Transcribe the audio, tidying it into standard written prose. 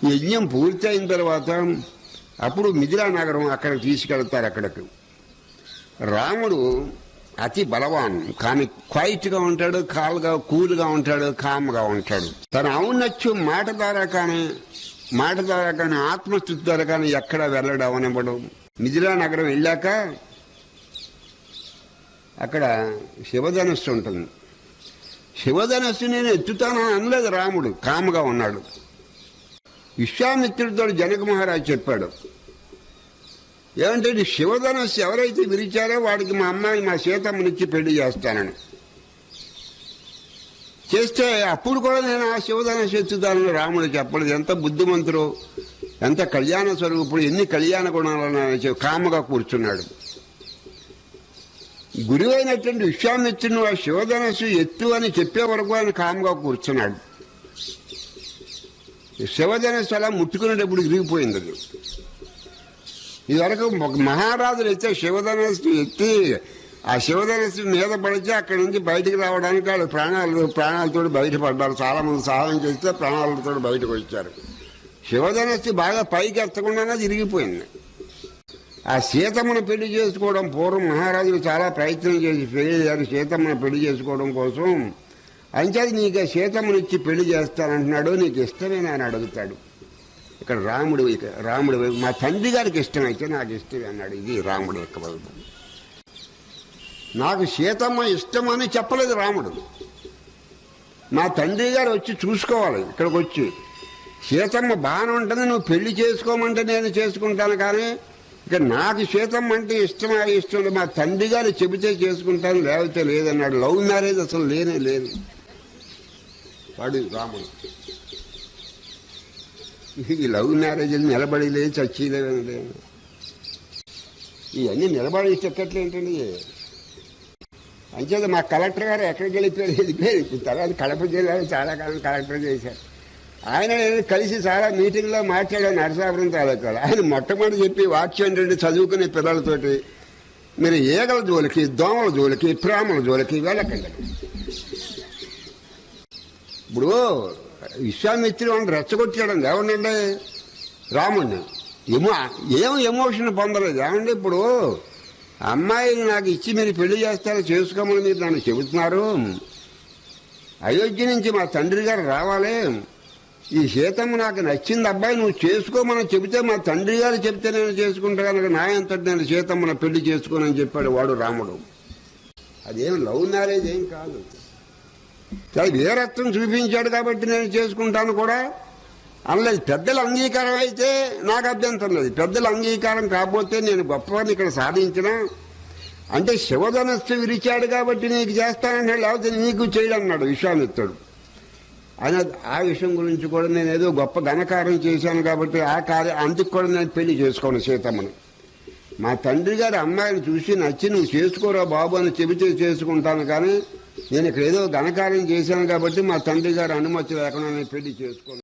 ఈ యజ్ఞం పూర్తయిన తర్వాత అప్పుడు మిథిలా నగరం అక్కడ తీసుకెళ్తారు. అక్కడికి రాముడు అతి బలవాన్, కానీ క్వైట్గా ఉంటాడు, కూల్గా ఉంటాడు, కామ్గా ఉంటాడు. తన ఔన్నత్యం మాట ద్వారా కానీ ఆత్మస్థుతి ద్వారా కానీ ఎక్కడ వెళ్ళడం అవనివ్వడం. మిథిలా నగరం వెళ్ళాక అక్కడ శివధనస్సు ఉంటుంది. శివధనస్సు నేను ఎత్తుతానని అనలేదు రాముడు, కామ్గా ఉన్నాడు. విశ్వామిత్రుడితో జనక మహారాజు చెప్పాడు, ఏమంటే శివధనస్సు ఎవరైతే విరిచారో వాడికి మా అమ్మాయి మా సీతమ్మనిచ్చి పెళ్లి చేస్తానని చేస్తే అప్పుడు కూడా నేను ఆ శివధనస్సు ఎత్తుతానని రాముడు చెప్పలేదు. ఎంత బుద్ధిమంతుడు, ఎంత కళ్యాణ స్వరూపుడు, ఎన్ని కళ్యాణ గుణాలను కామగా కూర్చున్నాడు. గురువైనటువంటి విశ్వామిత్రుడు ఆ శివధనస్సు ఎత్తు అని చెప్పే వరకు ఆయన కామ్గా కూర్చున్నాడు. శివధనస్సు అలా ముట్టుకునేటప్పుడు విరిగిపోయింది. అది ఇదివరకు మహారాజులు అయితే శివధనస్సు ఎత్తి ఆ శివధనస్సు మీద పడితే అక్కడి నుంచి బయటకు రావడానికి వాళ్ళు ప్రాణాలతో బయటపడ్డారు. చాలా మంది సహాయం చేస్తే ప్రాణాలతో బయటకు వచ్చారు. శివధనస్సు బాగా పైకి ఎత్తకుండానే తిరిగిపోయింది. ఆ సీతమ్మను పెళ్లి చేసుకోవడం పూర్వం మహారాజులు చాలా ప్రయత్నం చేసి పెళ్లి సీతమ్మను పెళ్లి చేసుకోవడం కోసం. అంచేది నీకు సీతమ్మను ఇచ్చి పెళ్లి చేస్తానంటున్నాడు, నీకు ఇష్టమేనా అని అడుగుతాడు. ఇక్కడ రాముడు మా తండ్రి గారికి ఇష్టమైతే నాకు ఇష్టమే అన్నాడు. ఇది రాముడు యొక్క బలం. నాకు సీతమ్మ ఇష్టమని చెప్పలేదు రాముడు. మా తండ్రి గారు వచ్చి చూసుకోవాలి, ఇక్కడికి వచ్చి సీతమ్మ బాగానే ఉంటుంది, నువ్వు పెళ్లి చేసుకోమంటే నేను చేసుకుంటాను, కానీ ఇక నాకు సీతమ్మ అంటే ఇష్టం మా తండ్రి గారు చెబితే చేసుకుంటాను, లేకపోతే లేదన్నాడు. లవ్ మ్యారేజ్ అసలు లేనే లేదు వాడు రాముడు. ఈ లవ్ మ్యారేజ్ నిలబడి లేదు, చచ్చిలేదండి. ఇవన్నీ నిలబడి చెక్కట్లు ఏంటండి. అంచేది మా కలెక్టర్ గారు ఎక్కడికి వెళ్ళిపోయారు. తర్వాత కడప జిల్లాలో చాలా కాలం కలెక్టర్ చేశారు. ఆయన కలిసి చాలా మీటింగ్లో మాట్లాడారు నరసాపురం తాలూకాలో. ఆయన మొట్టమొదటి చెప్పి వాక్యం ఏంటంటే, చదువుకునే పిల్లలతోటి మీరు ఈగల జోలికి, దోమల జోలికి, ప్రేమల జోలికి వెళ్ళకండి. ఇప్పుడు విశ్వామిత్రుడు అని రెచ్చగొట్టాడండి ఎవరినండి, రాముడిని. ఏం ఎమోషన్ పొందలేదు. ఏమండి ఇప్పుడు అమ్మాయిని నాకు ఇచ్చి మీరు పెళ్లి చేస్తారో చేసుకోమని మీరు నన్ను చెబుతున్నారు. అయోధ్య నుంచి మా తండ్రి గారు రావాలి, ఈ సీతమ్మ నాకు నచ్చింది అబ్బాయి నువ్వు చేసుకోమని చెబితే, మా తండ్రి గారు చెబితే నేను చేసుకుంటా కనుక నా అంతటి నేను సీతమ్మను పెళ్లి చేసుకోనని చెప్పాడు వాడు రాముడు. అదేం లవ్ మ్యారేజ్ ఏం కాదు. చాలా వీరత్వం చూపించాడు కాబట్టి నేను చేసుకుంటాను కూడా అనలేదు. పెద్దల అంగీకారం అయితే నాకు అభ్యంతరం లేదు. పెద్దల అంగీకారం కాకపోతే నేను గొప్పవాడిని ఇక్కడ సాధించిన అంటే శివధనస్సు విరిచాడు కాబట్టి నీకు చేస్తానన్నాడు, లేకపోతే నీకు చేయడన్నాడు విశ్వామిత్రుడు. ఆయన ఆ విషయం గురించి కూడా నేను ఏదో గొప్ప ఘనకారం చేశాను కాబట్టి అందుకు కూడా నేను పెళ్లి చేసుకోను సీతమ్మను. మా తండ్రి గారి అమ్మాయిని చూసి నచ్చి నువ్వు చేసుకోరా బాబు అని చెబితే చేసుకుంటాను, కానీ నేను ఇక్కడ ఏదో ఘనకార్యం చేశాను కాబట్టి మా తండ్రి గారు అనుమతి లేకుండా నేను పెళ్లి చేసుకోను.